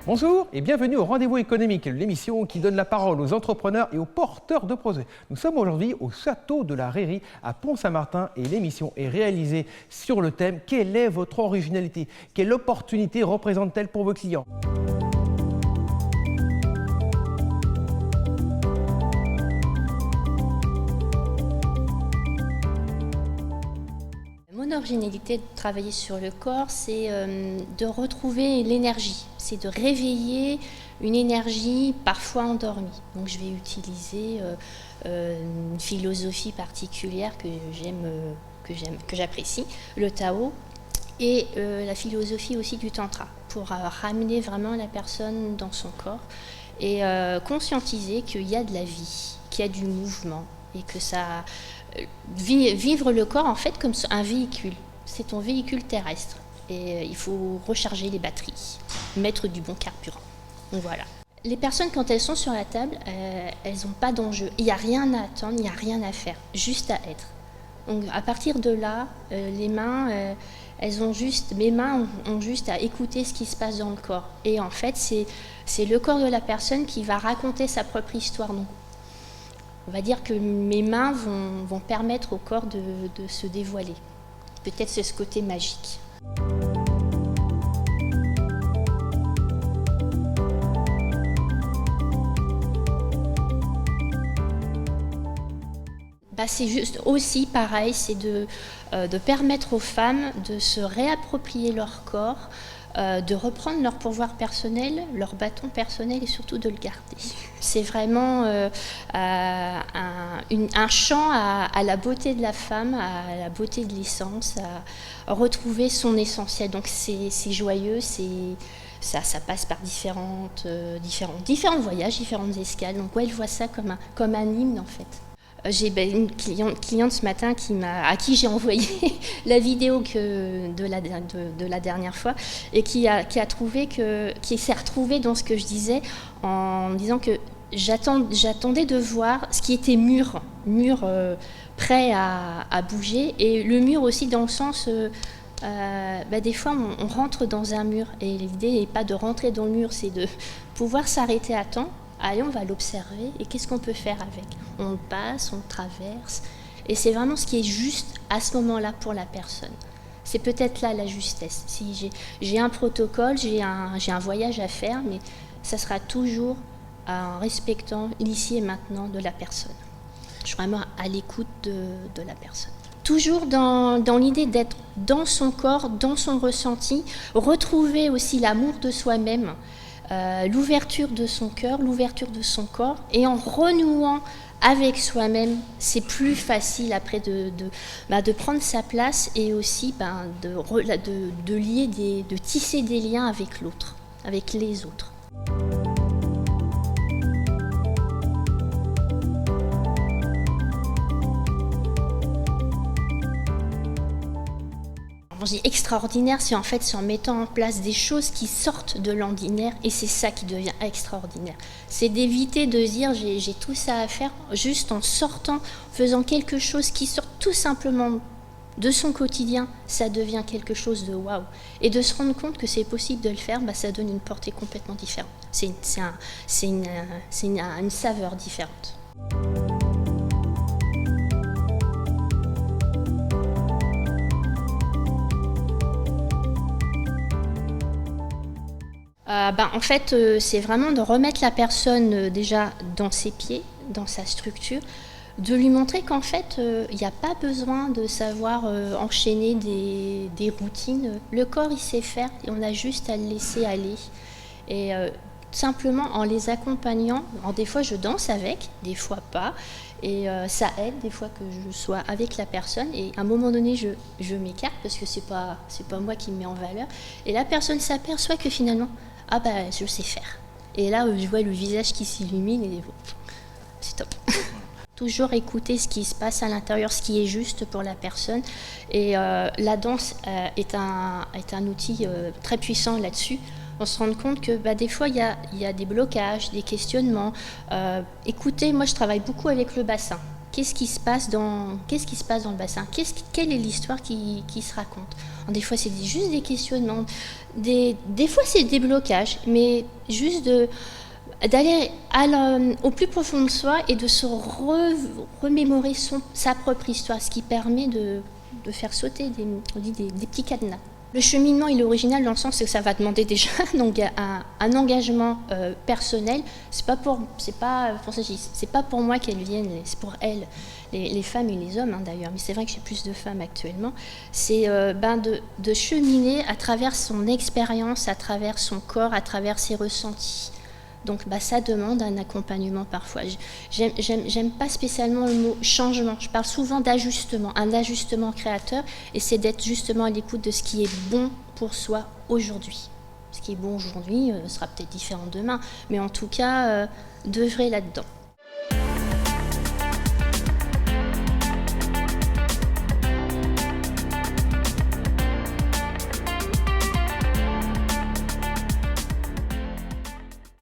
Bonjour et bienvenue au Rendez-vous économique, l'émission qui donne la parole aux entrepreneurs et aux porteurs de projets. Nous sommes aujourd'hui au château de la Rairie à Pont-Saint-Martin et l'émission est réalisée sur le thème « Quelle est votre originalité ? Quelle opportunité représente-t-elle pour vos clients ?» Mon originalité de travailler sur le corps, c'est de retrouver l'énergie, c'est de réveiller une énergie parfois endormie. Donc je vais utiliser une philosophie particulière que j'apprécie, le Tao, et la philosophie aussi du Tantra, pour ramener vraiment la personne dans son corps et conscientiser qu'il y a de la vie, qu'il y a du mouvement et que ça... Vivre le corps en fait comme un véhicule, c'est ton véhicule terrestre et il faut recharger les batteries, mettre du bon carburant. Donc voilà. Les personnes quand elles sont sur la table, elles n'ont pas d'enjeu, il n'y a rien à attendre, il n'y a rien à faire, juste à être. Donc à partir de là, les mains, mes mains ont juste à écouter ce qui se passe dans le corps. Et en fait, c'est le corps de la personne qui va raconter sa propre histoire. Donc, on va dire que mes mains vont permettre au corps de se dévoiler. Peut-être c'est ce côté magique. C'est juste aussi pareil, c'est de permettre aux femmes de se réapproprier leur corps, de reprendre leur pouvoir personnel, leur bâton personnel et surtout de le garder. C'est vraiment un chant à la beauté de la femme, à la beauté de l'essence, à retrouver son essentiel. Donc c'est joyeux, ça passe par différents voyages, différentes escales. Donc ouais, je vois ça comme un hymne en fait. J'ai une cliente ce matin à qui j'ai envoyé la vidéo de la dernière fois et qui s'est retrouvée dans ce que je disais en disant que j'attendais de voir ce qui était mûr prêt à bouger et le mur aussi dans le sens des fois on rentre dans un mur et l'idée n'est pas de rentrer dans le mur, c'est de pouvoir s'arrêter à temps. Allez, on va l'observer et qu'est-ce qu'on peut faire avec ? On le passe, on le traverse et c'est vraiment ce qui est juste à ce moment-là pour la personne. C'est peut-être là la justesse. Si j'ai un protocole, j'ai un voyage à faire, mais ça sera toujours en respectant l'ici et maintenant de la personne. Je suis vraiment à l'écoute de la personne. Toujours dans l'idée d'être dans son corps, dans son ressenti, retrouver aussi l'amour de soi-même, l'ouverture de son cœur, l'ouverture de son corps, et en renouant avec soi-même, c'est plus facile après de prendre sa place et aussi de lier de tisser des liens avec l'autre, avec les autres. Je dis extraordinaire, c'est en mettant en place des choses qui sortent de l'ordinaire et c'est ça qui devient extraordinaire. C'est d'éviter de dire j'ai tout ça à faire juste en sortant, faisant quelque chose qui sort tout simplement de son quotidien, ça devient quelque chose de waouh. Et de se rendre compte que c'est possible de le faire, ça donne une portée complètement différente. C'est une saveur différente. En fait, c'est vraiment de remettre la personne déjà dans ses pieds, dans sa structure, de lui montrer qu'en fait, il n'y a pas besoin de savoir enchaîner des routines. Le corps, il sait faire et on a juste à le laisser aller. Et simplement en les accompagnant, des fois je danse avec, des fois pas, et ça aide des fois que je sois avec la personne et à un moment donné je m'écarte parce que c'est pas moi qui me mets en valeur et la personne s'aperçoit que finalement je sais faire. Et là, je vois le visage qui s'illumine et c'est top. Toujours écouter ce qui se passe à l'intérieur, ce qui est juste pour la personne. Et la danse est un outil très puissant là-dessus. On se rend compte que des fois, il y a des blocages, des questionnements. Écoutez, moi, je travaille beaucoup avec le bassin. qu'est-ce qui se passe dans le bassin, quelle est l'histoire qui se raconte. Alors, des fois, c'est juste des questionnements, des fois, c'est des blocages, mais juste d'aller au plus profond de soi et de se remémorer sa propre histoire, ce qui permet de faire sauter des petits cadenas. Le cheminement, il est original dans le sens que ça va demander déjà donc, un engagement personnel. C'est pas pour moi qu'elles viennent, c'est pour elles, les femmes et les hommes d'ailleurs, mais c'est vrai que j'ai plus de femmes actuellement. C'est de cheminer à travers son expérience, à travers son corps, à travers ses ressentis. Donc ça demande un accompagnement parfois. J'aime pas spécialement le mot changement, je parle souvent d'ajustement, un ajustement créateur, et c'est d'être justement à l'écoute de ce qui est bon pour soi aujourd'hui. Ce qui est bon aujourd'hui sera peut-être différent demain, mais en tout cas, d'œuvrer là-dedans.